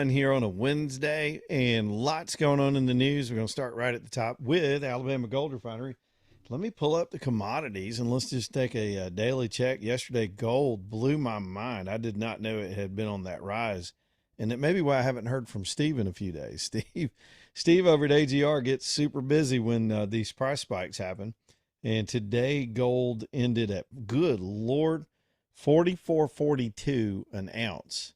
Headline here on a Wednesday, and lots going on in the news. We're going to start right at the top with Alabama Gold Refinery. Let me pull up the commodities and let's just take a daily check. Yesterday, gold blew my mind. I did not know it had been on that rise, and it may be why I haven't heard from Steve in a few days. Steve over at AGR gets super busy when these price spikes happen. And today, gold ended at, good Lord, 44.42 an ounce.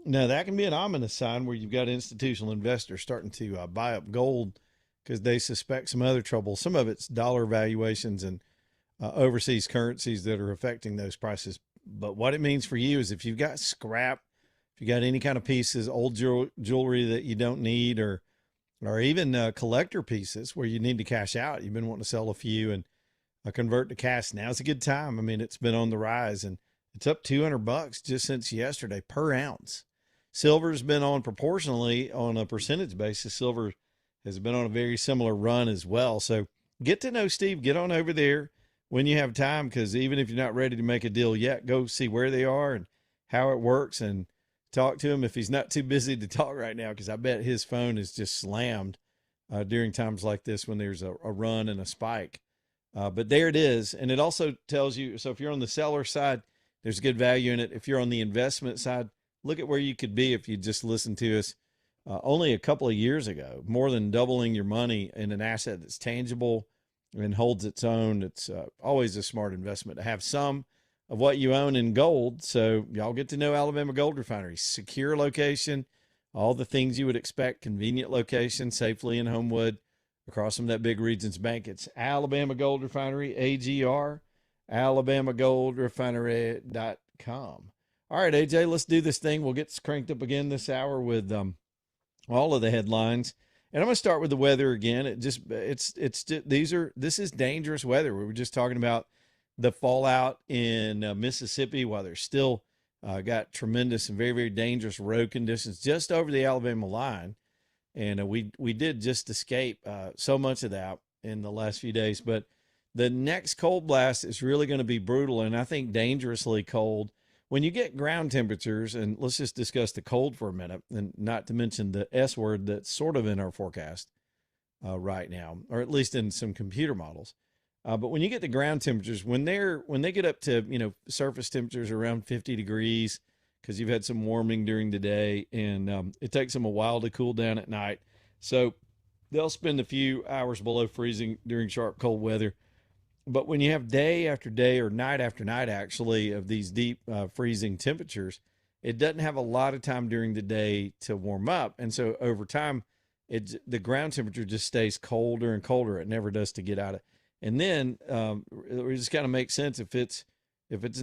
Now, that can be an ominous sign where you've got institutional investors starting to buy up gold because they suspect some other trouble. Some of it's dollar valuations and overseas currencies that are affecting those prices. But what it means for you is if you've got scrap, if you got any kind of pieces, old jewelry that you don't need, or even collector pieces where you need to cash out, you've been wanting to sell a few and convert to cash. Now's a good time. I mean, it's been on the rise and it's up $200 just since yesterday per ounce. Silver's been on proportionally on a percentage basis. Silver has been on a very similar run as well. So get to know Steve. Get on over there when you have time, because even if you're not ready to make a deal yet, go see where they are and how it works and talk to him if he's not too busy to talk right now, because I bet his phone is just slammed during times like this when there's a run and a spike. But there it is. And it also tells you, so if you're on the seller side, there's good value in it. If you're on the investment side, look at where you could be if you just listened to us only a couple of years ago. More than doubling your money in an asset that's tangible and holds its own. It's always a smart investment to have some of what you own in gold. So y'all get to know Alabama Gold Refinery. Secure location, all the things you would expect, convenient location, safely in Homewood, across from that big Regions Bank. It's Alabama Gold Refinery, AGR, alabamagoldrefinery.com. All right, AJ, let's do this thing. We'll get cranked up again this hour with all of the headlines. And I'm going to start with the weather again. This is dangerous weather. We were just talking about the fallout in Mississippi, while they're still got tremendous and very, very dangerous road conditions just over the Alabama line. And we did just escape so much of that in the last few days. But the next cold blast is really going to be brutal, and I think dangerously cold. When you get ground temperatures, and let's just discuss the cold for a minute, and not to mention the S word that's sort of in our forecast right now, or at least in some computer models. But when you get the ground temperatures, when they get up to, surface temperatures around 50 degrees, because you've had some warming during the day, and it takes them a while to cool down at night. So they'll spend a few hours below freezing during sharp cold weather. But when you have day after day, or night after night, actually, of these deep freezing temperatures, it doesn't have a lot of time during the day to warm up. And so over time, the ground temperature just stays colder and colder. It never does to get out of. And then it just kind of makes sense if it's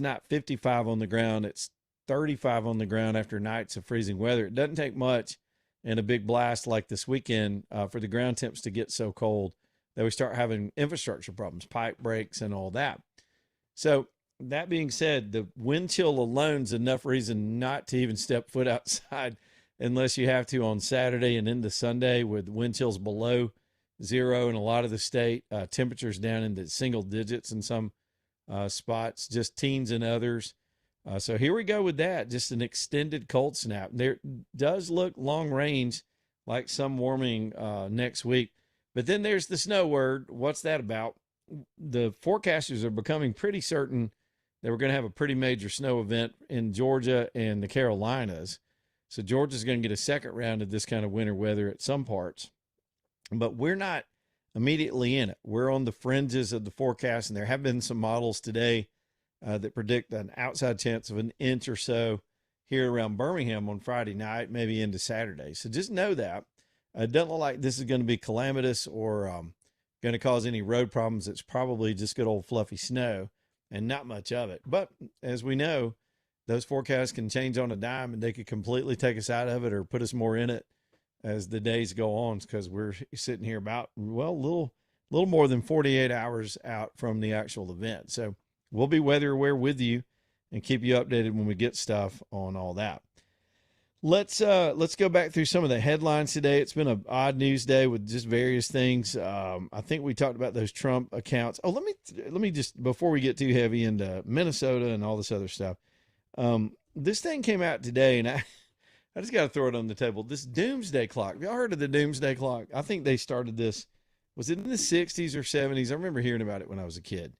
not 55 on the ground, it's 35 on the ground after nights of freezing weather. It doesn't take much in a big blast like this weekend for the ground temps to get so cold that we start having infrastructure problems, pipe breaks and all that. So that being said, the wind chill alone is enough reason not to even step foot outside unless you have to on Saturday and into Sunday, with wind chills below zero in a lot of the state, temperatures down into single digits in some spots, just teens in others. So here we go with that, just an extended cold snap. There does look long range like some warming next week. But then there's the snow word. What's that about? The forecasters are becoming pretty certain that we're going to have a pretty major snow event in Georgia and the Carolinas. So Georgia's going to get a second round of this kind of winter weather at some parts. But we're not immediately in it. We're on the fringes of the forecast, and there have been some models today that predict an outside chance of an inch or so here around Birmingham on Friday night, maybe into Saturday. So just know that. It doesn't look like this is going to be calamitous or going to cause any road problems. It's probably just good old fluffy snow and not much of it. But as we know, those forecasts can change on a dime, and they could completely take us out of it or put us more in it as the days go on, because we're sitting here about, well, a little more than 48 hours out from the actual event. So we'll be weather aware with you and keep you updated when we get stuff on all that. Let's go back through some of the headlines today. It's been an odd news day with just various things. I think we talked about those Trump accounts. Oh, let me just, before we get too heavy into Minnesota and all this other stuff, this thing came out today, and I just got to throw it on the table. This doomsday clock. Y'all heard of the doomsday clock? I think they started this. Was it in the 60s or 70s? I remember hearing about it when I was a kid.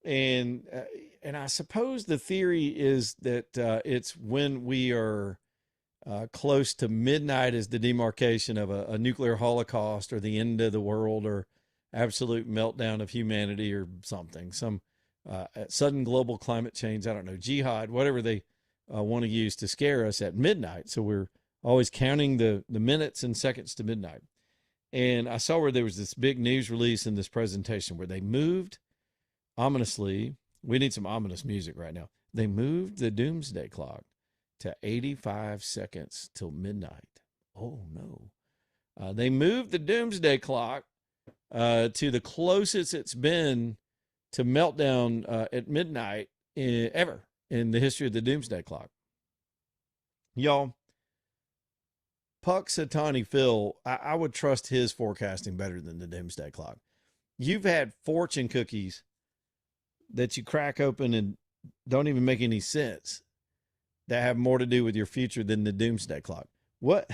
And I suppose the theory is that it's when we are close to midnight is the demarcation of a nuclear holocaust or the end of the world or absolute meltdown of humanity or something, some sudden global climate change. I don't know, jihad, whatever they want to use to scare us at midnight. So we're always counting the minutes and seconds to midnight. And I saw where there was this big news release in this presentation where they moved ominously. We need some ominous music right now. They moved the doomsday clock to 85 seconds till midnight. Oh no. They moved the doomsday clock to the closest it's been to meltdown at midnight ever in the history of the doomsday clock. Y'all, Punxsutawney Phil, I would trust his forecasting better than the doomsday clock. You've had fortune cookies that you crack open and don't even make any sense that have more to do with your future than the doomsday clock. What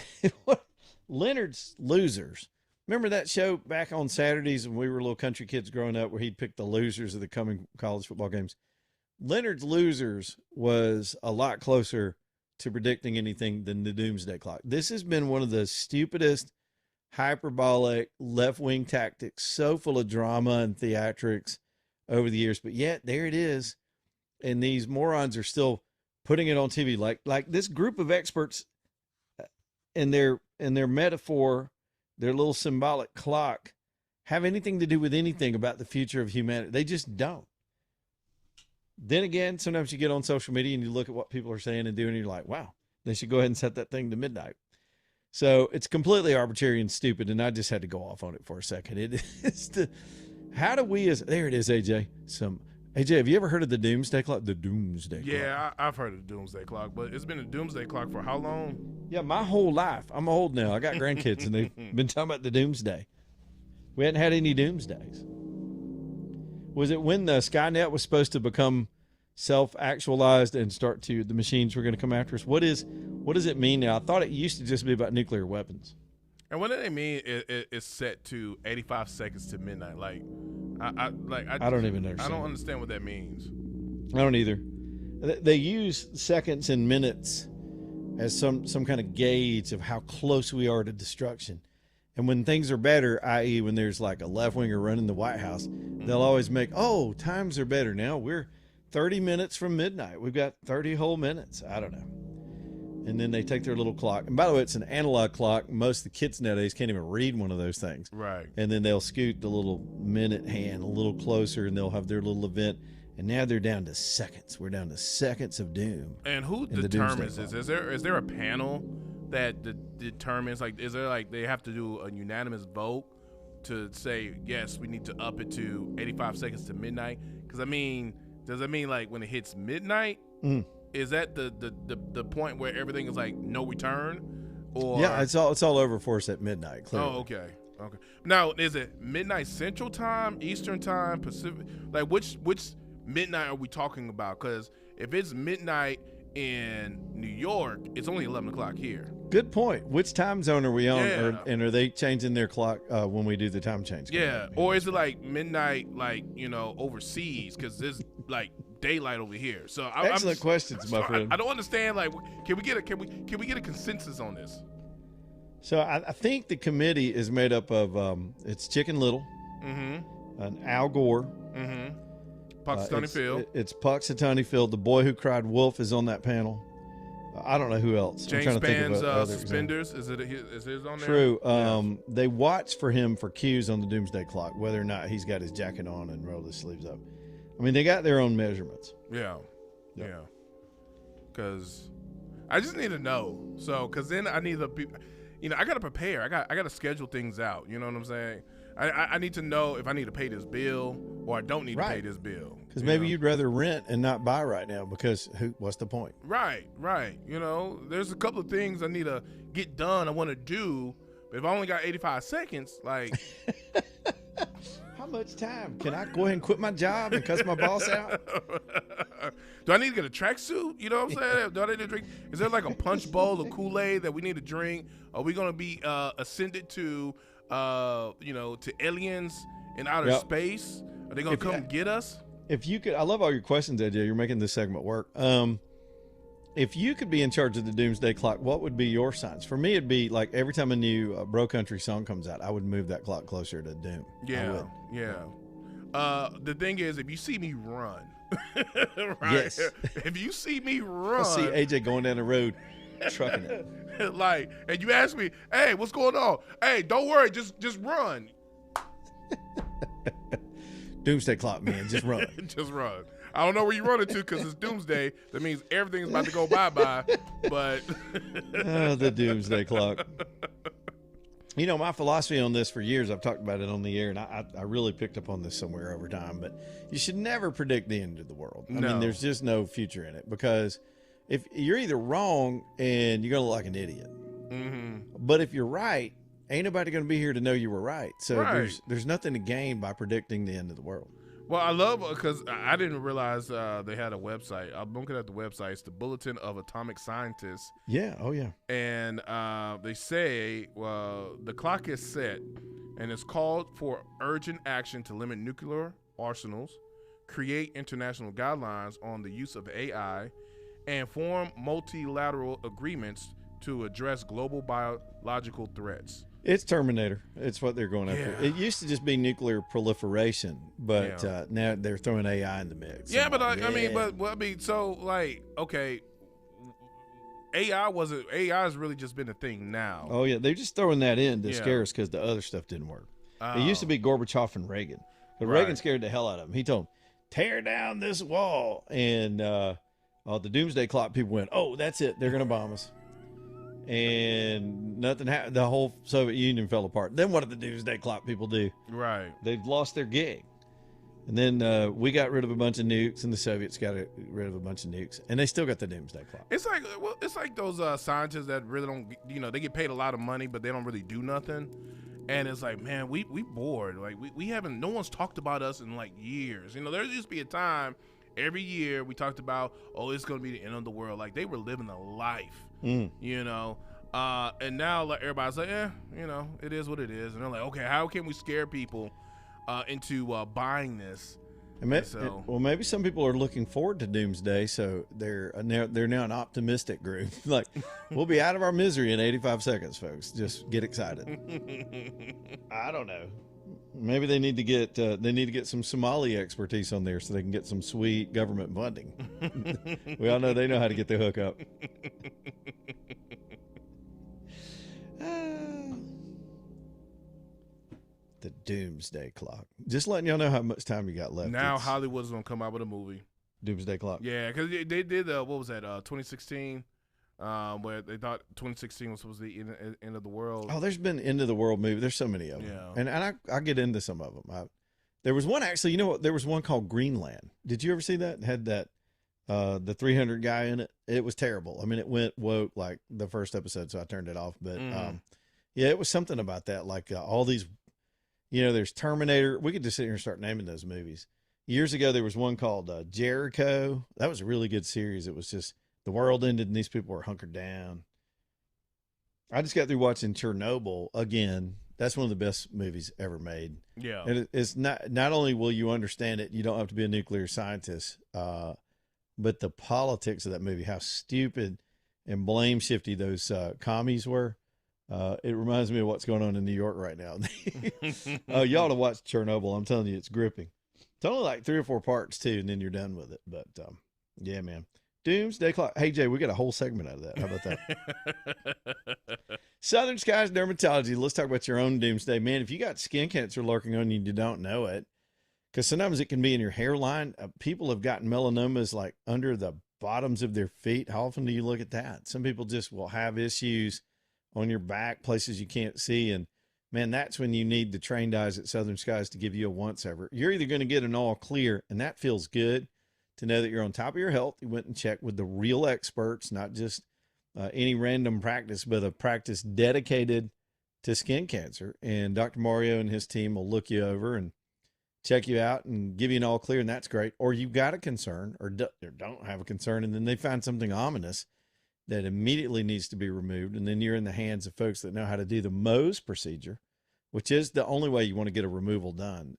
Leonard's Losers. Remember that show back on Saturdays when we were little country kids growing up where he'd pick the losers of the coming college football games? Leonard's Losers was a lot closer to predicting anything than the doomsday clock. This has been one of the stupidest, hyperbolic, left-wing tactics, so full of drama and theatrics over the years. But yet, there it is. And these morons are still putting it on TV. Like this group of experts in their metaphor, their little symbolic clock, have anything to do with anything about the future of humanity. They just don't. Then again, sometimes you get on social media and you look at what people are saying and doing, and you're like, wow, they should go ahead and set that thing to midnight. So it's completely arbitrary and stupid, and I just had to go off on it for a second. How do we there it is, AJ. AJ, have you ever heard of the doomsday clock? The doomsday clock. Yeah, I've heard of the doomsday clock, but it's been a doomsday clock for how long? Yeah, my whole life. I'm old now. I got grandkids, and they've been talking about the doomsday. We hadn't had any doomsdays. Was it when the Skynet was supposed to become self-actualized and the machines were going to come after us? What does it mean now? I thought it used to just be about nuclear weapons. And what do they mean? It's set to 85 seconds to midnight. Like, I don't even understand. I don't understand what that means. I don't either. They use seconds and minutes as some kind of gauge of how close we are to destruction. And when things are better, i.e. when there's like a left-winger running the White House, they'll always make, times are better now. We're 30 minutes from midnight. We've got 30 whole minutes. I don't know. And then they take their little clock. And by the way, it's an analog clock. Most of the kids nowadays can't even read one of those things. Right. And then they'll scoot the little minute hand a little closer, and they'll have their little event. And now they're down to seconds. We're down to seconds of doom. And who determines this? Is there a panel that determines, like, is there like they have to do a unanimous vote to say, yes, we need to up it to 85 seconds to midnight? Because, I mean, does that mean like when it hits midnight, is that the point where everything is like no return? Or yeah, it's all over for us at midnight, clearly. Oh, okay. Now, is it midnight Central Time, Eastern Time, Pacific? Like, which midnight are we talking about? Because if it's midnight in New York, it's only 11 o'clock here. Good point. Which time zone are we on? Yeah. And are they changing their clock when we do the time change? Yeah. Or is it like midnight, like, overseas? Because there's like daylight over here. So excellent questions, my friend. I don't understand. Like, can we get a consensus on this? So I think the committee is made up of it's Chicken Little, an Al Gore, Punxsutawney Phil. It's Punxsutawney Phil. The boy who cried wolf is on that panel. I don't know who else. James I'm trying to think of other suspenders. Is his on there? True. Yeah. They watch for him for cues on the doomsday clock, whether or not he's got his jacket on and rolled his sleeves up. I mean, they got their own measurements. Yeah. Because I just need to know. So, because then I need to be, I got to prepare. I got to schedule things out. You know what I'm saying? I need to know if I need to pay this bill or I don't need to pay this bill. Because maybe you'd rather rent and not buy right now because what's the point? Right. There's a couple of things I need to get done I want to do, but if I only got 85 seconds, like... How much time? Can I go ahead and quit my job and cuss my boss out? Do I need to get a tracksuit? You know what I'm saying? Do I need to drink? Is there like a punch bowl of Kool-Aid that we need to drink? Are we gonna be ascended to, to aliens in outer space? Are they gonna come get us? If you could, I love all your questions, AJ. You're making this segment work. If you could be in charge of the Doomsday Clock, what would be your signs? For me, it'd be like every time a new Bro Country song comes out, I would move that clock closer to Doom. Yeah. The thing is, if you see me run, right? Yes. If you see me run, I see AJ going down the road, trucking it. And you ask me, hey, what's going on? Hey, don't worry, just run. Doomsday Clock, man, just run. Just run. I don't know where you're running to because it's Doomsday. That means everything's about to go bye-bye. But the Doomsday Clock. You know, my philosophy on this for years, I've talked about it on the air, and I really picked up on this somewhere over time, but you should never predict the end of the world. I mean, there's just no future in it, because if you're either wrong and you're going to look like an idiot, but if you're right, ain't nobody going to be here to know you were right. So there's nothing to gain by predicting the end of the world. Well, I love, because I didn't realize they had a website. I'm looking at the website. It's the Bulletin of Atomic Scientists. Yeah. Oh, yeah. And they say, the clock is set, and it's called for urgent action to limit nuclear arsenals, create international guidelines on the use of AI, and form multilateral agreements to address global biological threats. It's Terminator. It's what they're going after. Yeah. It used to just be nuclear proliferation, but now they're throwing AI in the mix. Yeah, but okay, AI has really just been a thing now. Oh yeah, they're just throwing that in to scare us because the other stuff didn't work. It used to be Gorbachev and Reagan, but Reagan scared the hell out of him. He told them, tear down this wall, and the Doomsday Clock people went, oh, that's it, they're gonna bomb us. And nothing happened. The whole Soviet Union fell apart. Then what did the Doomsday Clock people do? Right. They've lost their gig. And then we got rid of a bunch of nukes, and the Soviets got rid of a bunch of nukes, and they still got the Doomsday Clock. It's like those scientists that really don't, they get paid a lot of money, but they don't really do nothing. And it's like, man, we bored. Like we haven't. No one's talked about us in like years. There used to be a time every year we talked about, oh, it's gonna be the end of the world. Like they were living a life. And now like everybody's like, it is what it is, and they're like, okay, how can we scare people into buying this? Maybe some people are looking forward to Doomsday, so they're now an optimistic group. Like, we'll be out of our misery in 85 seconds, folks. Just get excited. I don't know. Maybe they need to get some Somali expertise on there so they can get some sweet government funding. We all know they know how to get the hookup. The Doomsday Clock. Just letting y'all know how much time you got left. Now Hollywood's gonna come out with a movie. Doomsday Clock. Yeah, because they did what was that? 2016. Where they thought 2016 was supposed to be the end of the world. Oh, there's been end of the world movies. There's so many of them. Yeah. And I get into some of them. There was one actually. You know what? There was one called Greenland. Did you ever see that? It had that the 300 guy in it. It was terrible. I mean, it went woke like the first episode, so I turned it off. But it was something about that. Like all these, there's Terminator. We could just sit here and start naming those movies. Years ago, there was one called Jericho. That was a really good series. It was just the world ended and these people were hunkered down. I just got through watching Chernobyl again. That's one of the best movies ever made. Yeah. And it's not only will you understand it, you don't have to be a nuclear scientist, but the politics of that movie, how stupid and blame shifty those commies were. It reminds me of what's going on in New York right now. You ought to watch Chernobyl. I'm telling you, it's gripping. It's only like 3 or 4 parts too, and then you're done with it. But yeah, man. Doomsday Clock. Hey, Jay, we got a whole segment out of that. How about that? Southern Skies Dermatology. Let's talk about your own doomsday. Man, if you got skin cancer lurking on you, you don't know it. Because sometimes it can be in your hairline. People have gotten melanomas like under the bottoms of their feet. How often do you look at that? Some people just will have issues on your back, places you can't see. And, man, that's when you need the trained eyes at Southern Skies to give you a once-over. You're either going to get an all clear, and that feels good, to know that you're on top of your health. You went and checked with the real experts, not just any random practice, but a practice dedicated to skin cancer. And Dr. Mario and his team will look you over and check you out and give you an all clear, and that's great. Or you've got a concern or don't have a concern, and then they find something ominous that immediately needs to be removed, and then you're in the hands of folks that know how to do the Mohs procedure, which is the only way you want to get a removal done.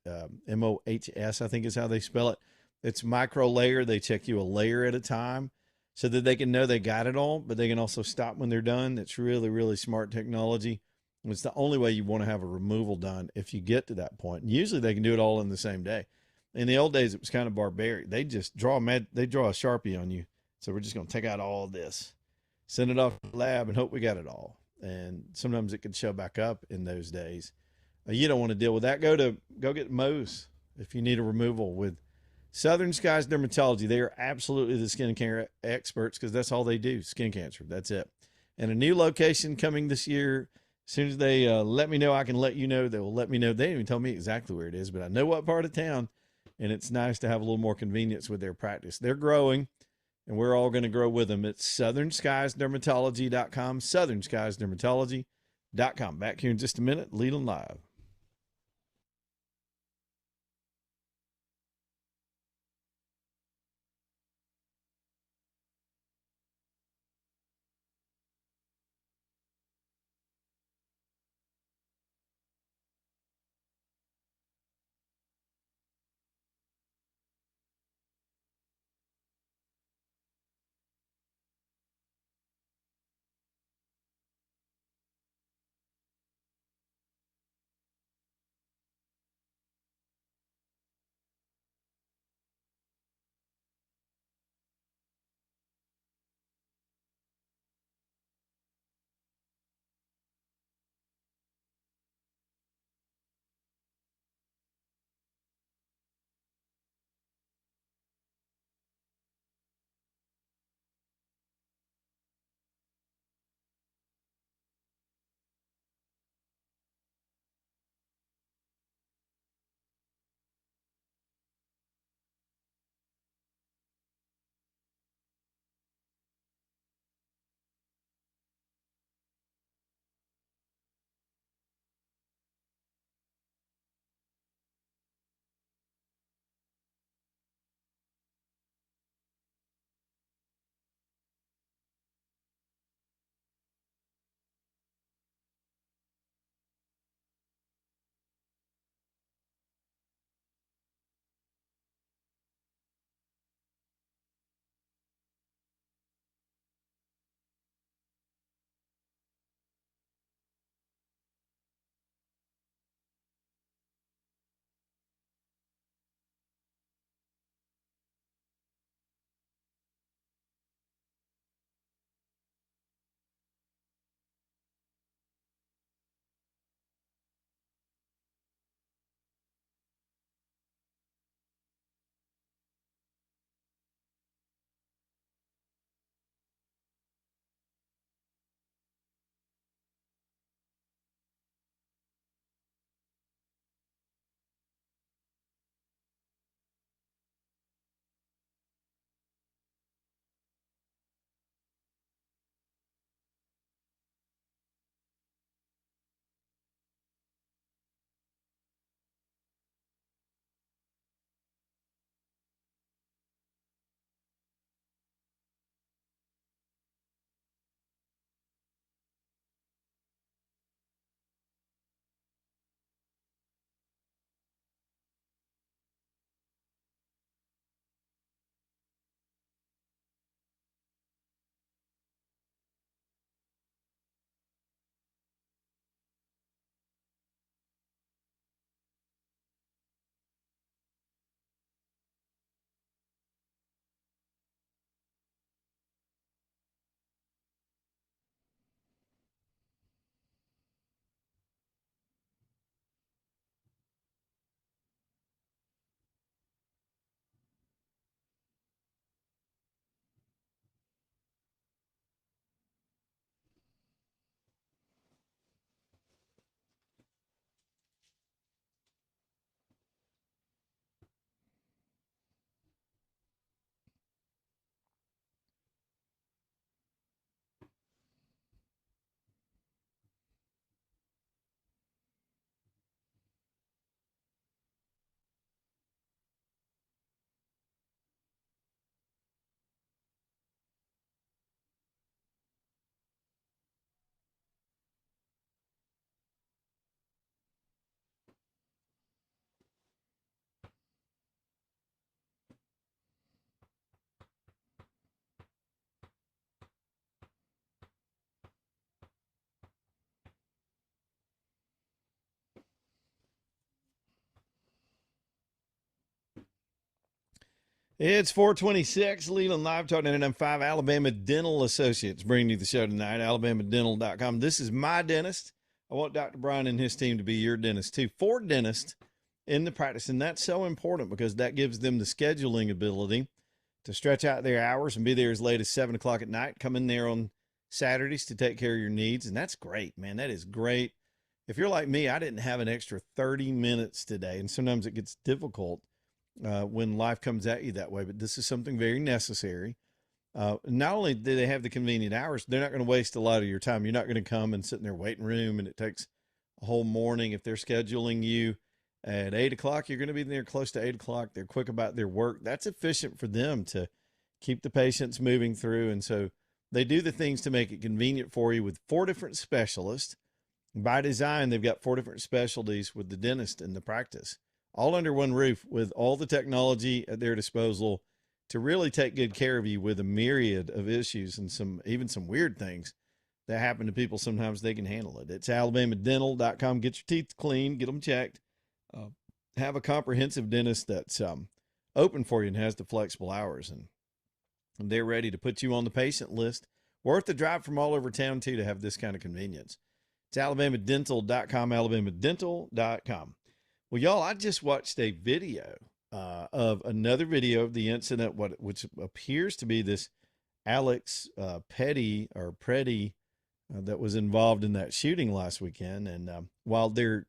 MOHS, I think is how they spell it. It's micro layer. They check you a layer at a time so that they can know they got it all, but they can also stop when they're done. It's really, really smart technology. It's the only way you want to have a removal done if you get to that point. And usually they can do it all in the same day. In the old days, it was kind of barbaric. They just draw a Sharpie on you. So we're just going to take out all this, send it off to the lab, and hope we got it all. And sometimes it could show back up in those days. You don't want to deal with that. Go get Mohs if you need a removal with Southern Skies Dermatology. They are absolutely the skin care experts because that's all they do, skin cancer. That's it. And a new location coming this year. As soon as they let me know, I can let you know. They will let me know. They didn't even tell me exactly where it is, but I know what part of town. And it's nice to have a little more convenience with their practice. They're growing, and we're all going to grow with them. It's southernskiesdermatology.com, southernskiesdermatology.com. Back here in just a minute, Leland Live. It's 426, Leland Live Talk 99.5, Alabama Dental Associates bringing you the show tonight, alabamadental.com. This is my dentist. I want Dr. Brian and his team to be your dentist too. 4 dentists in the practice, and that's so important because that gives them the scheduling ability to stretch out their hours and be there as late as 7 o'clock at night. Come in there on Saturdays to take care of your needs, and that's great, man. That is great. If you're like me, I didn't have an extra 30 minutes today, and sometimes it gets difficult when life comes at you that way, but this is something very necessary. Not only do they have the convenient hours, they're not going to waste a lot of your time. You're not going to come and sit in their waiting room and it takes a whole morning. If they're scheduling you at 8 o'clock, you're going to be there close to 8 o'clock. They're quick about their work. That's efficient for them to keep the patients moving through. And so they do the things to make it convenient for you with 4 different specialists. By design, they've got 4 different specialties with the dentist in the practice, all under one roof with all the technology at their disposal to really take good care of you with a myriad of issues and even some weird things that happen to people. Sometimes they can handle it. It's alabamadental.com. Get your teeth clean, get them checked. Have a comprehensive dentist that's open for you and has the flexible hours. And they're ready to put you on the patient list. Worth the drive from all over town, too, to have this kind of convenience. It's alabamadental.com, alabamadental.com. Well, y'all, I just watched a video of another video of the incident, which appears to be this Alex Petty that was involved in that shooting last weekend. And while they're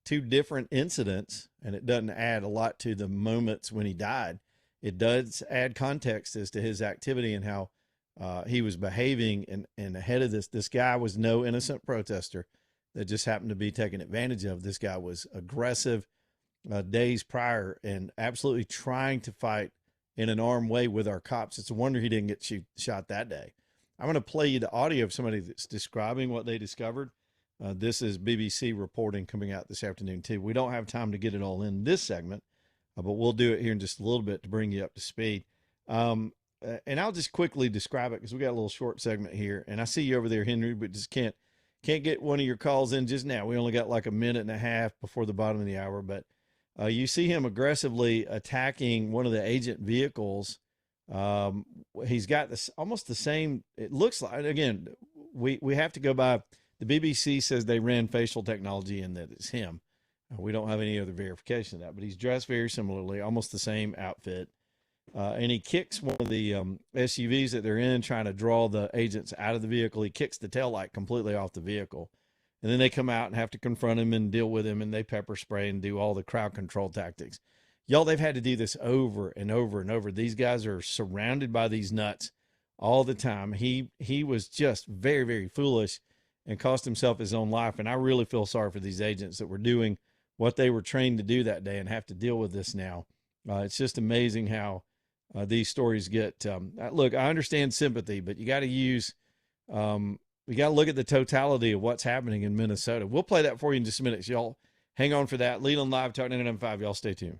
2 different incidents, and it doesn't add a lot to the moments when he died, it does add context as to his activity and how he was behaving. And ahead of this guy was no innocent protester that just happened to be taken advantage of. This guy was aggressive days prior and absolutely trying to fight in an armed way with our cops. It's a wonder he didn't get shot that day. I'm going to play you the audio of somebody that's describing what they discovered. This is BBC reporting coming out this afternoon, too. We don't have time to get it all in this segment, but we'll do it here in just a little bit to bring you up to speed. And I'll just quickly describe it because we got a little short segment here. And I see you over there, Henry, but just can't get one of your calls in just now. We only got like a minute and a half before the bottom of the hour, but you see him aggressively attacking one of the agent vehicles. He's got this almost the same. It looks like, again, we have to go by. The BBC says they ran facial technology and that it's him. We don't have any other verification of that, but he's dressed very similarly, almost the same outfit. And he kicks one of the SUVs that they're in, trying to draw the agents out of the vehicle. He kicks the taillight completely off the vehicle. And then they come out and have to confront him and deal with him, and they pepper spray and do all the crowd control tactics. Y'all, they've had to do this over and over and over. These guys are surrounded by these nuts all the time. He was just very, very foolish and cost himself his own life. And I really feel sorry for these agents that were doing what they were trained to do that day and have to deal with this now. It's just amazing how these stories get. Look, I understand sympathy, but you got to use, we got to look at the totality of what's happening in Minnesota. We'll play that for you in just a minute. So y'all hang on for that. Leland Live Talk 99.5. Y'all stay tuned.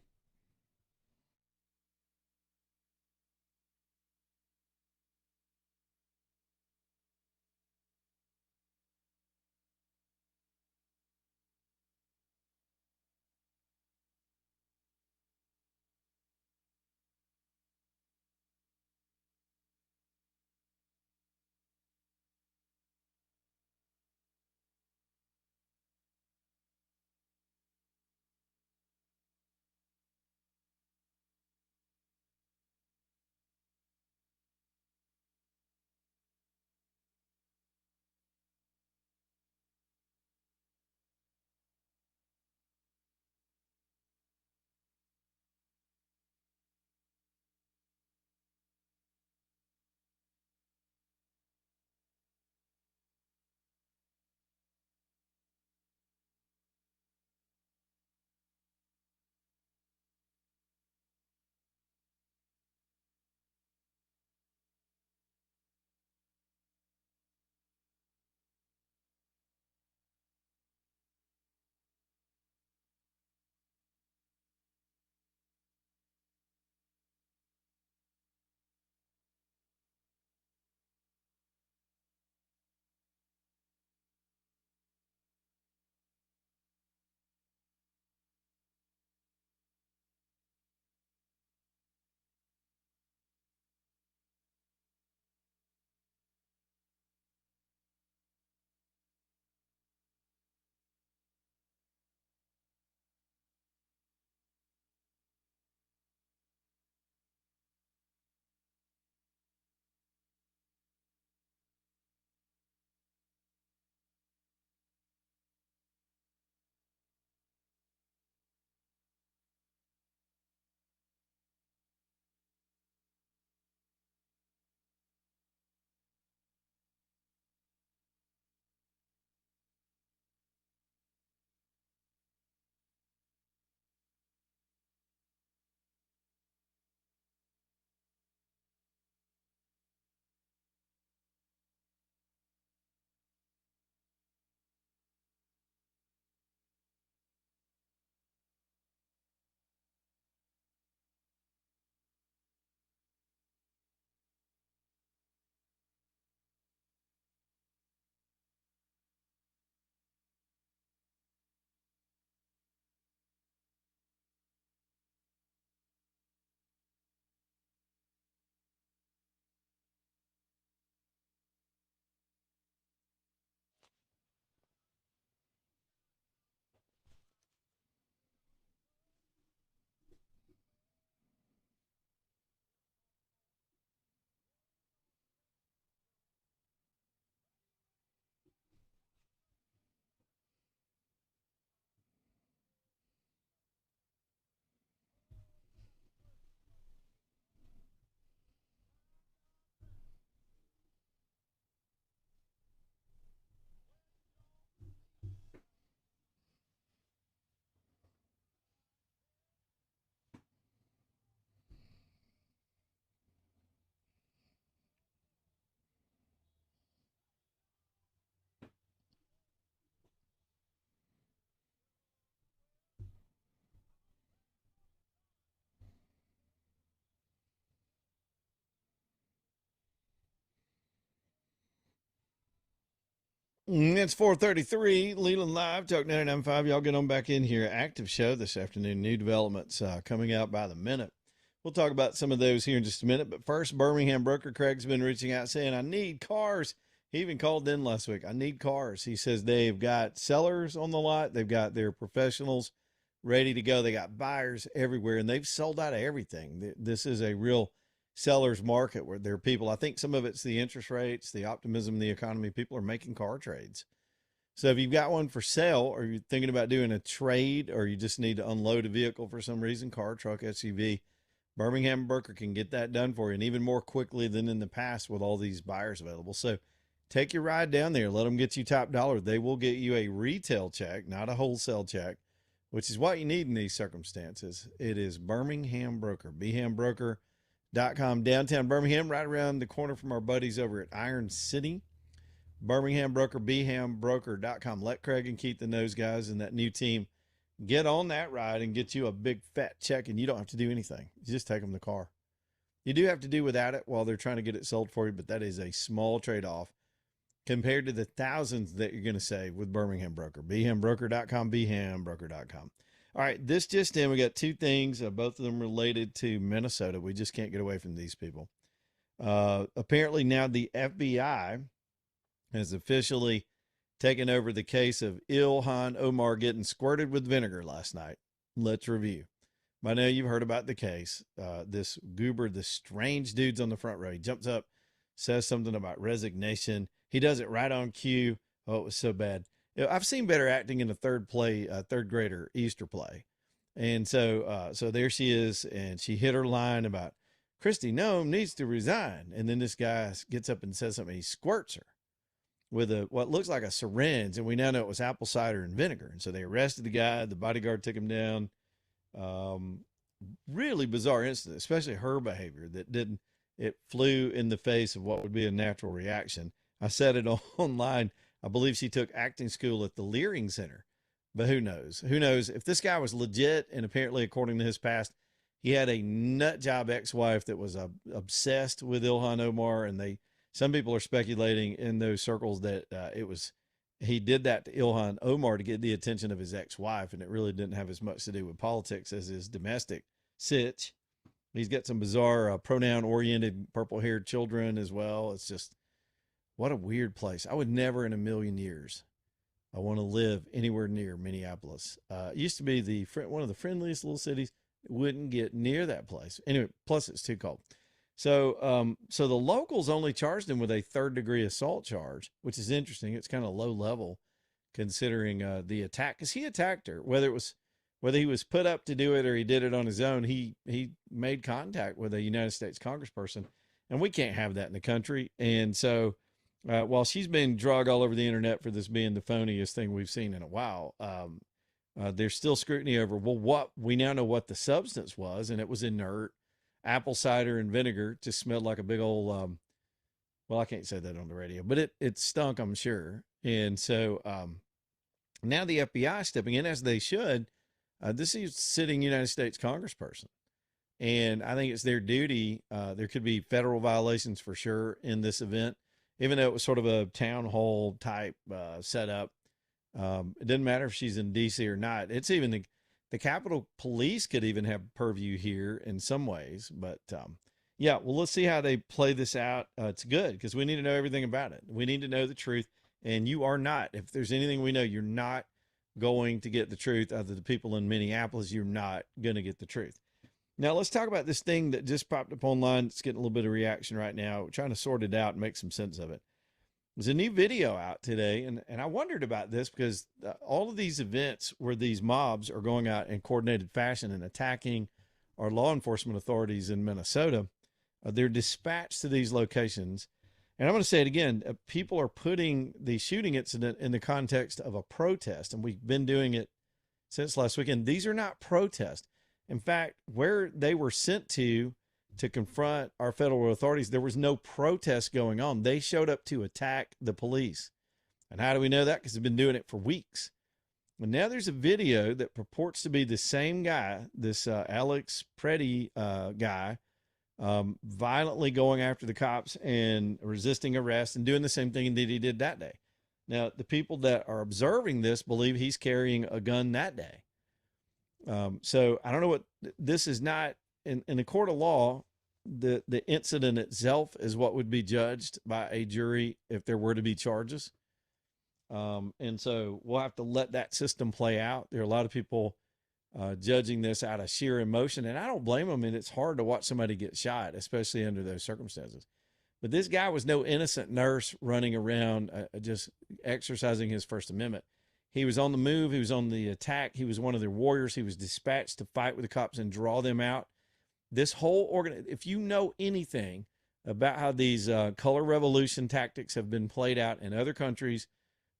It's 4:33, Leland Live, Talk 99.5. Y'all get on back in here. Active show this afternoon. New developments coming out by the minute. We'll talk about some of those here in just a minute. But first, Birmingham broker Craig's been reaching out saying, I need cars. He even called in last week. I need cars. He says they've got sellers on the lot. They've got their professionals ready to go. They got buyers everywhere, and they've sold out of everything. This is a real seller's market where there are people. I think some of it's the interest rates, the optimism in the economy. People are making car trades. So if you've got one for sale, or you're thinking about doing a trade, or you just need to unload a vehicle for some reason, car, truck, SUV, Birmingham Broker can get that done for you, and even more quickly than in the past with all these buyers available. So take your ride down there. Let them get you top dollar. They will get you a retail check, not a wholesale check, which is what you need in these circumstances. It is Birmingham Broker, BHAMBroker.com, downtown Birmingham, right around the corner from our buddies over at Iron City. Birmingham Broker, BHAMBroker.com. Let Craig and Keith, the nose guys, and that new team get on that ride and get you a big fat check, and you don't have to do anything. You just take them the car. You do have to do without it while they're trying to get it sold for you, but that is a small trade-off compared to the thousands that you're going to save with Birmingham Broker. BHAMBroker.com, BHAMBroker.com. All right, this just in. We got two things, both of them related to Minnesota. We just can't get away from these people. Apparently now the FBI has officially taken over the case of Ilhan Omar getting squirted with vinegar last night. Let's review. By now you've heard about the case. This goober, the strange dude's on the front row. He jumps up, says something about resignation. He does it right on cue. Oh, it was so bad. You know, I've seen better acting in a third grader Easter play. And so there she is, and she hit her line about Kristi Noem needs to resign. And then this guy gets up and says something. He squirts her with what looks like a syringe, and we now know it was apple cider and vinegar. And so they arrested the guy. The bodyguard took him down. Really bizarre incident, especially her behavior it flew in the face of what would be a natural reaction. I said it online. I believe she took acting school at the Leering Center, but who knows? Who knows? If this guy was legit, and apparently according to his past, he had a nut job ex-wife that was obsessed with Ilhan Omar, and some people are speculating in those circles that he did that to Ilhan Omar to get the attention of his ex-wife, and it really didn't have as much to do with politics as his domestic sitch. He's got some bizarre pronoun-oriented purple-haired children as well. It's just, what a weird place. I would never in a million years I want to live anywhere near Minneapolis. It used to be one of the friendliest little cities. Wouldn't get near that place. Anyway, plus it's too cold. So the locals only charged him with a third-degree assault charge, which is interesting. It's kind of low level considering the attack, because he attacked her. Whether he was put up to do it or he did it on his own, he made contact with a United States congressperson, and we can't have that in the country. And so while she's been dragged all over the internet for this being the phoniest thing we've seen in a while, there's still scrutiny over, what we now know what the substance was, and it was inert. Apple cider and vinegar. Just smelled like a big old, well, I can't say that on the radio, but it stunk, I'm sure. And so now the FBI stepping in, as they should. This is sitting United States congressperson. And I think it's their duty. There could be federal violations for sure in this event, even though it was sort of a town hall type setup. It doesn't matter if she's in D.C. or not. It's even the Capitol Police could even have purview here in some ways. But yeah, well, let's see how they play this out. It's good because we need to know everything about it. We need to know the truth. And you are not. If there's anything we know, you're not going to get the truth out of the people in Minneapolis. You're not going to get the truth. Now, let's talk about this thing that just popped up online. It's getting a little bit of reaction right now. We're trying to sort it out and make some sense of it. There's a new video out today, and I wondered about this because all of these events where these mobs are going out in coordinated fashion and attacking our law enforcement authorities in Minnesota, they're dispatched to these locations. And I'm going to say it again, people are putting the shooting incident in the context of a protest, and we've been doing it since last weekend. These are not protests. In fact, where they were sent to confront our federal authorities, there was no protest going on. They showed up to attack the police. And how do we know that? Because they've been doing it for weeks. And now there's a video that purports to be the same guy, this Alex Preddy guy, violently going after the cops and resisting arrest and doing the same thing that he did that day. Now, the people that are observing this believe he's carrying a gun that day. So I don't know what this is not in the court of law. The incident itself is what would be judged by a jury if there were to be charges. And so we'll have to let that system play out. There are a lot of people judging this out of sheer emotion, and I don't blame them. And it's hard to watch somebody get shot, especially under those circumstances. But this guy was no innocent nurse running around just exercising his First Amendment. He was on the move. He was on the attack. He was one of their warriors. He was dispatched to fight with the cops and draw them out. This whole if you know anything about how these color revolution tactics have been played out in other countries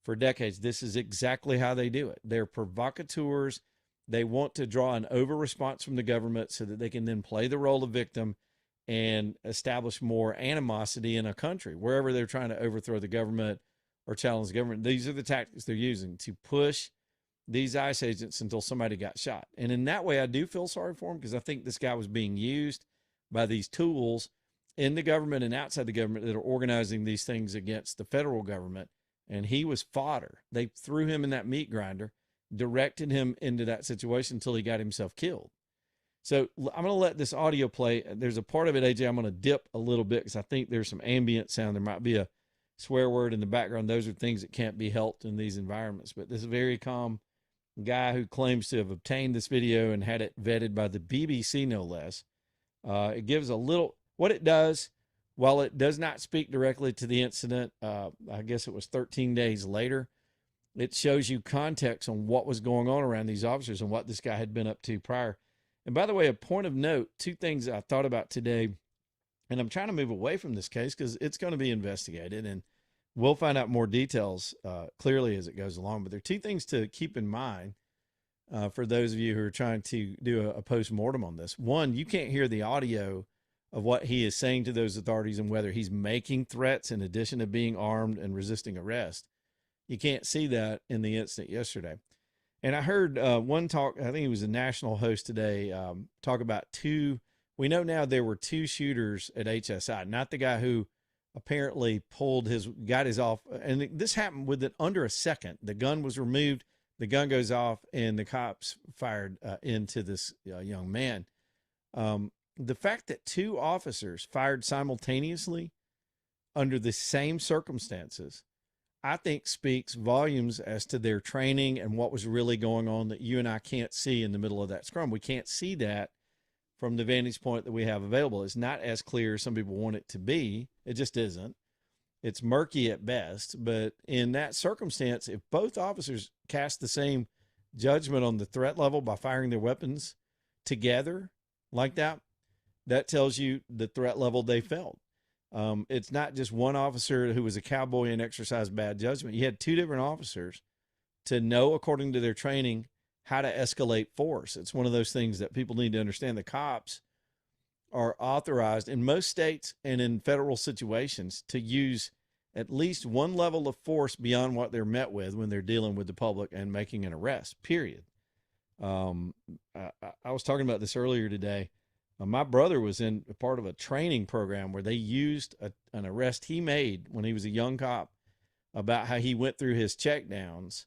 for decades, this is exactly how they do it. They're provocateurs. They want to draw an over response from the government so that they can then play the role of victim and establish more animosity in a country wherever they're trying to overthrow the government or challenge the government. These are the tactics they're using to push these ICE agents until somebody got shot. And in that way, I do feel sorry for him, because I think this guy was being used by these tools in the government and outside the government that are organizing these things against the federal government. And he was fodder. They threw him in that meat grinder, directed him into that situation until he got himself killed. So I'm going to let this audio play. There's a part of it, AJ, I'm going to dip a little bit because I think there's some ambient sound. There might be a swear word in the background. Those are things that can't be helped in these environments. But this very calm guy who claims to have obtained this video and had it vetted by the BBC, no less. It gives a little, what it does, while it does not speak directly to the incident, I guess it was 13 days later, it shows you context on what was going on around these officers and what this guy had been up to prior. And by the way, a point of note, two things I thought about today, and I'm trying to move away from this case because it's going to be investigated and we'll find out more details clearly as it goes along. But there are two things to keep in mind for those of you who are trying to do a post-mortem on this. One, you can't hear the audio of what he is saying to those authorities and whether he's making threats in addition to being armed and resisting arrest. You can't see that in the incident yesterday. And I heard one talk, I think he was a national host today, talk about we know now there were two shooters at HSI, not the guy who apparently got his off. And this happened within under a second. The gun was removed, the gun goes off, and the cops fired into this young man. The fact that two officers fired simultaneously under the same circumstances, I think speaks volumes as to their training and what was really going on that you and I can't see in the middle of that scrum. We can't see that from the vantage point that we have available. It's not as clear as some people want it to be. It just isn't. It's murky at best. But in that circumstance, if both officers cast the same judgment on the threat level by firing their weapons together like that, that tells you the threat level they felt. It's not just one officer who was a cowboy and exercised bad judgment. You had two different officers to know, according to their training, how to escalate force. It's one of those things that people need to understand. The cops are authorized in most states and in federal situations to use at least one level of force beyond what they're met with when they're dealing with the public and making an arrest, period. I was talking about this earlier today. My brother was in a part of a training program where they used an arrest he made when he was a young cop about how he went through his checkdowns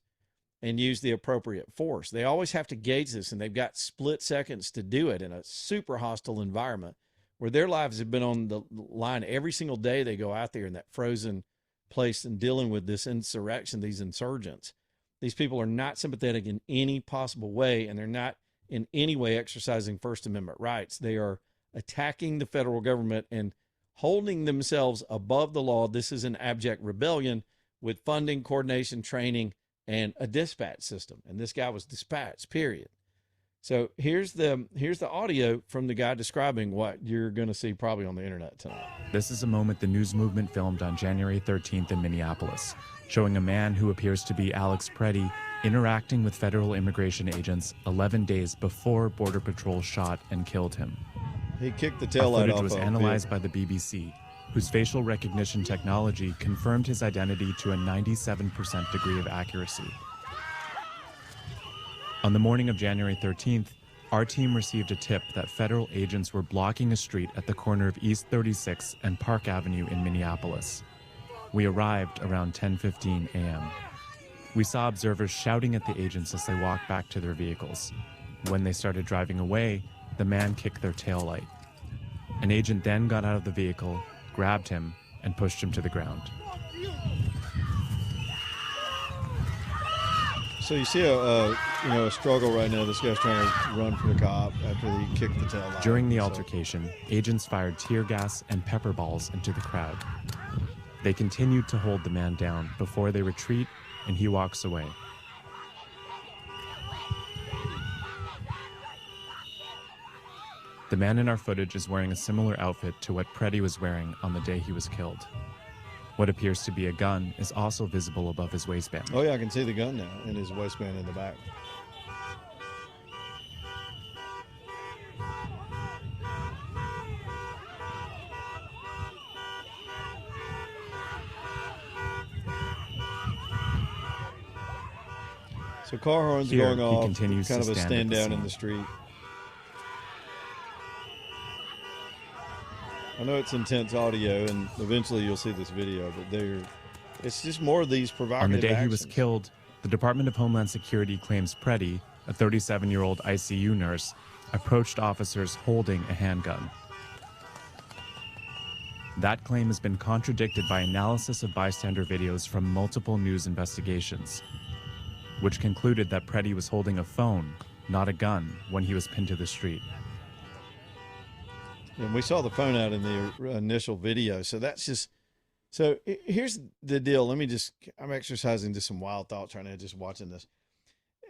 and used the appropriate force. They always have to gauge this, and they've got split seconds to do it in a super hostile environment where their lives have been on the line every single day they go out there in that frozen place and dealing with this insurrection, these insurgents. These people are not sympathetic in any possible way, and they're not in any way exercising First Amendment rights. They are attacking the federal government and holding themselves above the law. This is an abject rebellion with funding, coordination, training, and a dispatch system. And this guy was dispatched, period. So here's the audio from the guy describing what you're going to see probably on the internet tonight. This is a moment the news movement filmed on January 13th in Minneapolis, showing a man who appears to be Alex Preddy interacting with federal immigration agents 11 days before Border Patrol shot and killed him. He kicked the taillight off. Footage was analyzed by the BBC, whose facial recognition technology confirmed his identity to a 97% degree of accuracy. On the morning of January 13th, our team received a tip that federal agents were blocking a street at the corner of East 36 and Park Avenue in Minneapolis. We arrived around 10:15 a.m. We saw observers shouting at the agents as they walked back to their vehicles. When they started driving away, the man kicked their taillight. An agent then got out of the vehicle, grabbed him, and pushed him to the ground. So you see a struggle right now. This guy's trying to run from the cop after he kicked the tail light. During the altercation, agents fired tear gas and pepper balls into the crowd. They continued to hold the man down before they retreat, and he walks away. The man in our footage is wearing a similar outfit to what Preddy was wearing on the day he was killed. What appears to be a gun is also visible above his waistband. Oh yeah, I can see the gun now in his waistband in the back. So car horns Here, going he off, continues kind to of a stand stand at the down in scene. the street. I know it's intense audio, and eventually you'll see this video, but it's just more of these provocative On the day he actions. was killed, the Department of Homeland Security claims Preddy, a 37-year-old ICU nurse, approached officers holding a handgun. That claim has been contradicted by analysis of bystander videos from multiple news investigations, which concluded that Preddy was holding a phone, not a gun, when he was pinned to the street. And we saw the phone out in the initial video. So that's just, so here's the deal. I'm exercising just some wild thoughts right now, just watching this.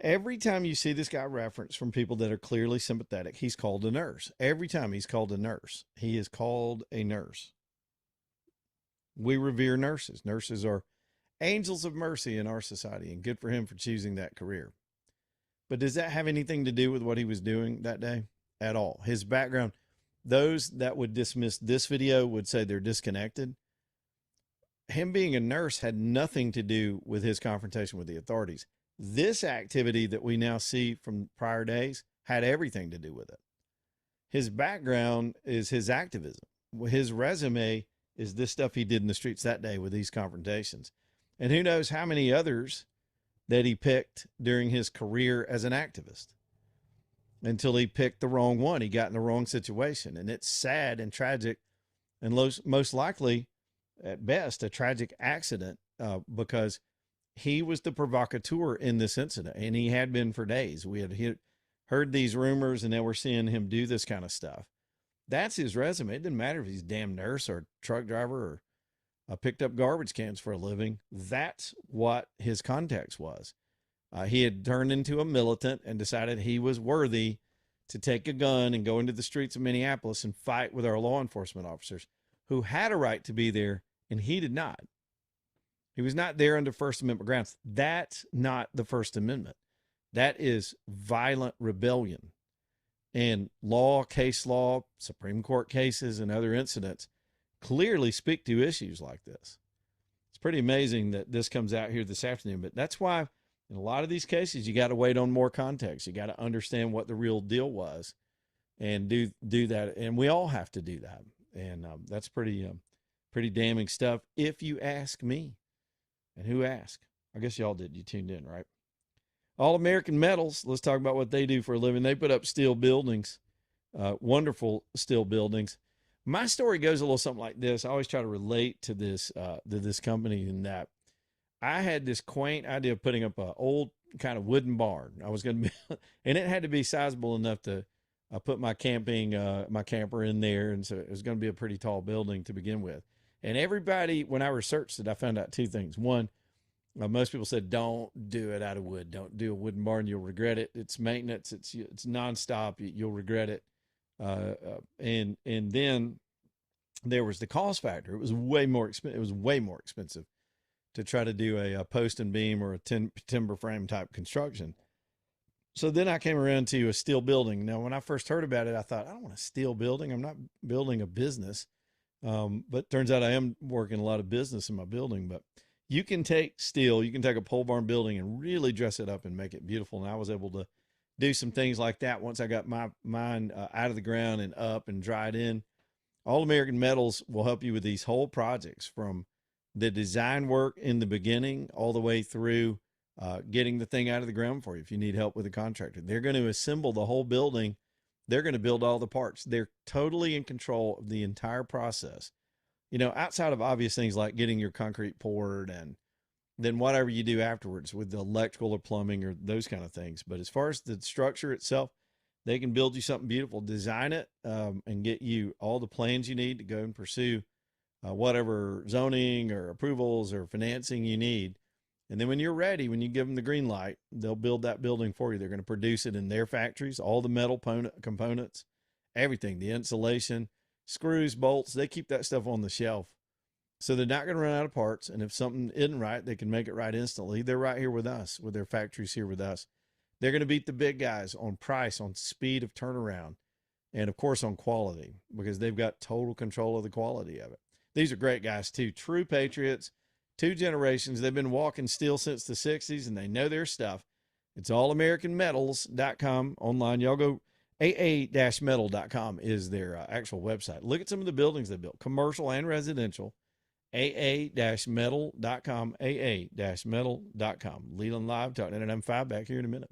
Every time you see this guy referenced from people that are clearly sympathetic, he's called a nurse. Every time he's called a nurse, he is called a nurse. We revere nurses. Nurses are angels of mercy in our society, and good for him for choosing that career. But does that have anything to do with what he was doing that day at all? His background, those that would dismiss this video would say they're disconnected. Him being a nurse had nothing to do with his confrontation with the authorities. This activity that we now see from prior days had everything to do with it. His background is his activism. His resume is this stuff he did in the streets that day with these confrontations. And who knows how many others that he picked during his career as an activist, until he picked the wrong one. He got in the wrong situation. And it's sad and tragic, and most likely, at best, a tragic accident, because he was the provocateur in this incident, and he had been for days. We had heard these rumors, and now we're seeing him do this kind of stuff. That's his resume. It didn't matter if he's a damn nurse or a truck driver or picked up garbage cans for a living. That's what his context was. He had turned into a militant and decided he was worthy to take a gun and go into the streets of Minneapolis and fight with our law enforcement officers who had a right to be there, and he did not. He was not there under First Amendment grounds. That's not the First Amendment. That is violent rebellion. And case law, Supreme Court cases, and other incidents clearly speak to issues like this. It's pretty amazing that this comes out here this afternoon, but that's why in a lot of these cases, you got to wait on more context. You got to understand what the real deal was and do that. And we all have to do that. And that's pretty damning stuff, if you ask me. And who asked? I guess y'all did. You tuned in, right? All American Metals. Let's talk about what they do for a living. They put up steel buildings, wonderful steel buildings. My story goes a little something like this. I always try to relate to this company in that I had this quaint idea of putting up an old kind of wooden barn. I was going to be, and it had to be sizable enough to put my camper in there. And so it was going to be a pretty tall building to begin with. And everybody, when I researched it, I found out two things. One, most people said, don't do it out of wood. Don't do a wooden barn. You'll regret it. It's maintenance. It's nonstop. You'll regret it. And then there was the cost factor. It was way more expensive to try to do a post and beam or a timber frame type construction. So then I came around to a steel building. Now, when I first heard about it, I thought, I don't want a steel building. I'm not building a business. But turns out I am working a lot of business in my building. But you can take steel, you can take a pole barn building and really dress it up and make it beautiful. And I was able to do some things like that once I got mine out of the ground and up and dried in. All American Metals will help you with these whole projects, from the design work in the beginning all the way through getting the thing out of the ground for you. If you need help with a contractor, they're going to assemble the whole building. They're going to build all the parts. They're totally in control of the entire process. Outside of obvious things like getting your concrete poured and then whatever you do afterwards with the electrical or plumbing or those kind of things. But as far as the structure itself, they can build you something beautiful, design it, and get you all the plans you need to go and pursue whatever zoning or approvals or financing you need. And then when you're ready, when you give them the green light, they'll build that building for you. They're going to produce it in their factories, all the metal components, everything, the insulation, screws, bolts, they keep that stuff on the shelf. So they're not going to run out of parts. And if something isn't right, they can make it right instantly. They're right here with us, with their factories here with us. They're going to beat the big guys on price, on speed of turnaround, and of course on quality, because they've got total control of the quality of it. These are great guys too, true patriots, 2 generations. They've been walking steel since the 60s, and they know their stuff. It's allamericanmetals.com online. Y'all go, aa-metal.com is their actual website. Look at some of the buildings they built, commercial and residential. aa-metal.com, aa-metal.com. Leland Live, talking at M5, back here in a minute.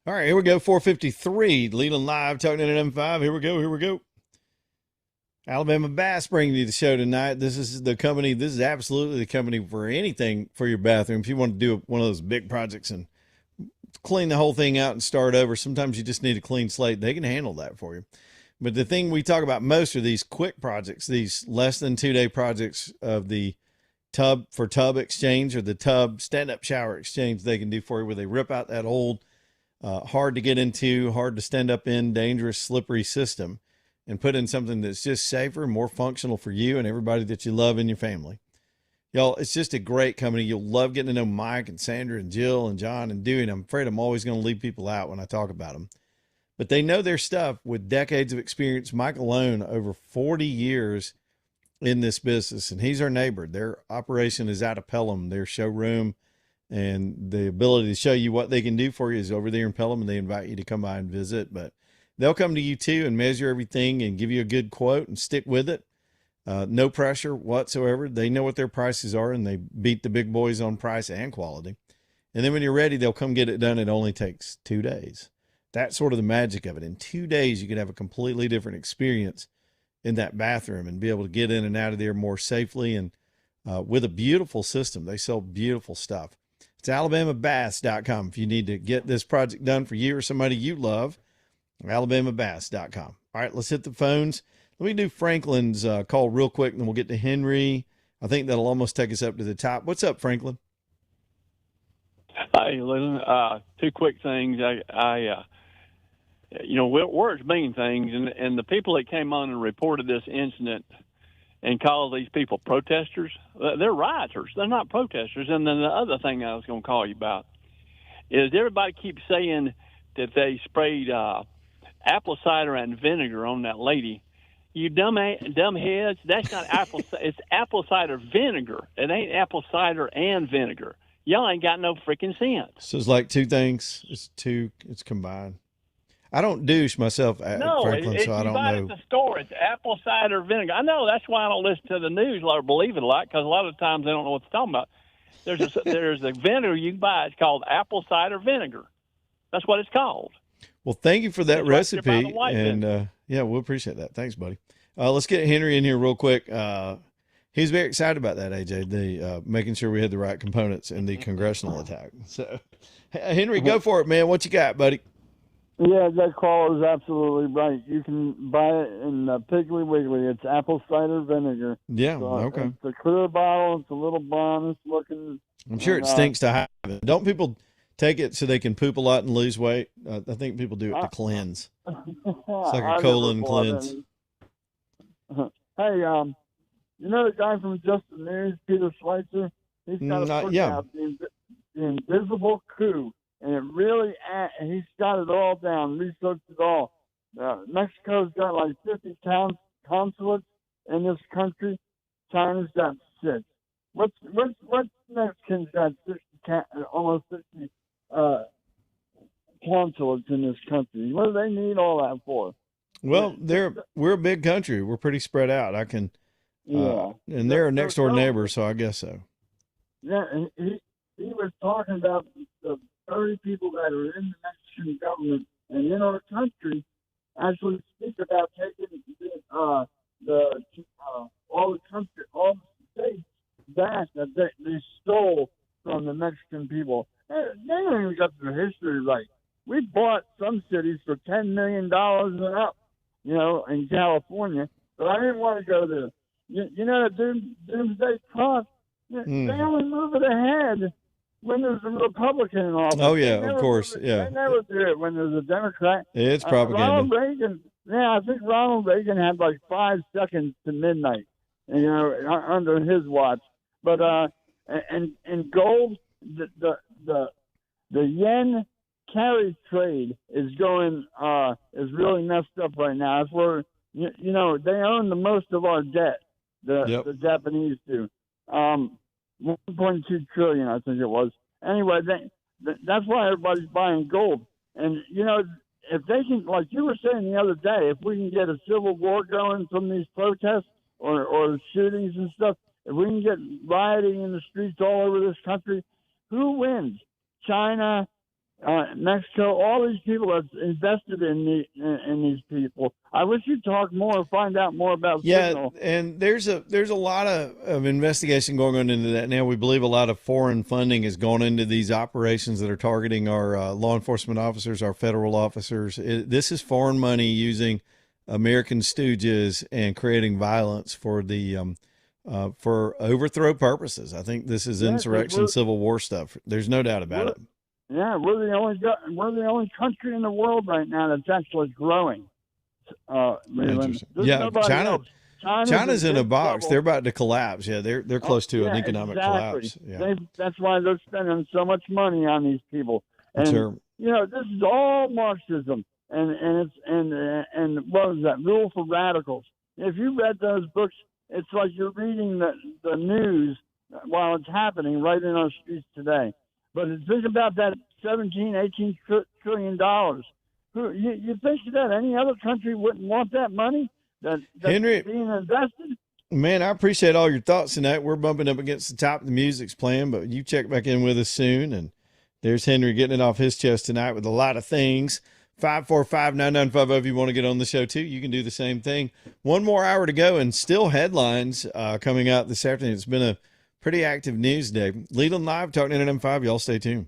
All right, here we go. 453, Leland Live, talking at M5. Here we go. Alabama Bass bringing you the show tonight. This is the company. This is absolutely the company for anything for your bathroom. If you want to do one of those big projects and clean the whole thing out and start over, sometimes you just need a clean slate. They can handle that for you. But the thing we talk about most are these quick projects, these less than 2-day projects of the tub for tub exchange or the tub stand-up shower exchange they can do for you, where they rip out that old, hard to get into, hard to stand up in, dangerous, slippery system and put in something that's just safer, more functional for you and everybody that you love in your family. Y'all, it's just a great company. You'll love getting to know Mike and Sandra and Jill and John and Dewey. And I'm afraid I'm always going to leave people out when I talk about them. But they know their stuff with decades of experience. Mike alone, over 40 years in this business, and he's our neighbor. Their operation is out of Pelham, their showroom, and the ability to show you what they can do for you is over there in Pelham, and they invite you to come by and visit. But they'll come to you too and measure everything and give you a good quote and stick with it. No pressure whatsoever. They know what their prices are, and they beat the big boys on price and quality. And then when you're ready, they'll come get it done. It only takes 2 days. That's sort of the magic of it. In 2 days, you can have a completely different experience in that bathroom and be able to get in and out of there more safely and with a beautiful system. They sell beautiful stuff. It's alabamabass.com if you need to get this project done for you or somebody you love. alabamabass.com. All right, let's hit the phones. Let me do Franklin's call real quick, and then we'll get to Henry. I think that'll almost take us up to the top. What's up, Franklin? Hey, listen, 2 quick things. Words mean things, and the people that came on and reported this incident and called these people protesters, they're rioters. They're not protesters. And then the other thing I was going to call you about is everybody keeps saying that they sprayed apple cider and vinegar on that lady. You dumb heads, that's not apple. It's apple cider vinegar. It ain't apple cider and vinegar. Y'all ain't got no freaking sense. So it's like two things. It's combined. I don't douche myself, Franklin, so I don't know. At the store, it's apple cider vinegar. I know, that's why I don't listen to the news or believe it a lot, because a lot of times they don't know what they're talking about. There's a vinegar you can buy. It's called apple cider vinegar. That's what it's called. Well, thank you for that It's recipe, right there by the white and yeah, we'll appreciate that. Thanks, buddy. Let's get Henry in here real quick. He's very excited about that, AJ, the making sure we had the right components in the congressional attack. So, Henry, go for it, man. What you got, buddy? Yeah, that call is absolutely right. You can buy it in Piggly Wiggly. It's apple cider vinegar. Yeah, So okay. It's a clear bottle. It's a little brownish looking. I'm sure it stinks to have it. Don't people take it so they can poop a lot and lose weight? I think people do it to cleanse. It's like a colon cleanse. Hey, you know the guy from Just the News, Peter Schweitzer? He's got a book out, The Invisible Coup, and it really, he's got it all down, researched it all. Mexico's got like 50 consulates in this country. China's got 6. What's Mexican's got 60, almost 60 consulates in this country? What do they need all that for? Well, we're a big country. We're pretty spread out. And they're a next door neighbor, so I guess so. Yeah, and he was talking about the 30 people that are in the Mexican government and in our country actually speak about taking all the states back that they stole from the Mexican people. They don't even got their history right. We bought some cities for $10 million and up, in California, but I didn't want to go there. You know, the Doomsday Clock, they only move it ahead when there's a Republican in office. Oh, yeah, of course, yeah. They never do it when there's a Democrat. It's propaganda. Ronald Reagan, I think Ronald Reagan had like 5 seconds to midnight, under his watch. But and gold, the yen carry trade is really messed up right now. It's where they own the most of our debt. The Japanese do. 1.2 trillion, I think it was. Anyway, that's why everybody's buying gold. And if they can, like you were saying the other day, if we can get a civil war going from these protests or shootings and stuff, if we can get rioting in the streets all over this country, who wins? China, Mexico, all these people that's invested in these people. I wish you'd talk more, find out more about Signal. And there's a lot of investigation going on into that now. We believe a lot of foreign funding has gone into these operations that are targeting our law enforcement officers, our federal officers. This is foreign money using American stooges and creating violence for the for overthrow purposes. I think this is insurrection, civil war stuff. There's no doubt about it. Yeah, we're the only country in the world right now that's actually growing. Interesting. Yeah, China's in a big box. trouble. They're about to collapse. Yeah, they're close to an economic collapse. Yeah, That's why they're spending so much money on these people. And sure. this is all Marxism, and what is that? Rule for Radicals. If you read those books, it's like you're reading the news while it's happening right in our streets today. But think about that 18 trillion dollars. You think that any other country wouldn't want that money that's Henry, being invested? Man, I appreciate all your thoughts tonight. We're bumping up against the top. The music's playing, but you check back in with us soon. And there's Henry getting it off his chest tonight with a lot of things. 545-9950 if you want to get on the show too. You can do the same thing. One more hour to go and still headlines coming out this afternoon. It's been a pretty active news day. Leland Live, Talk 99.5. Y'all stay tuned.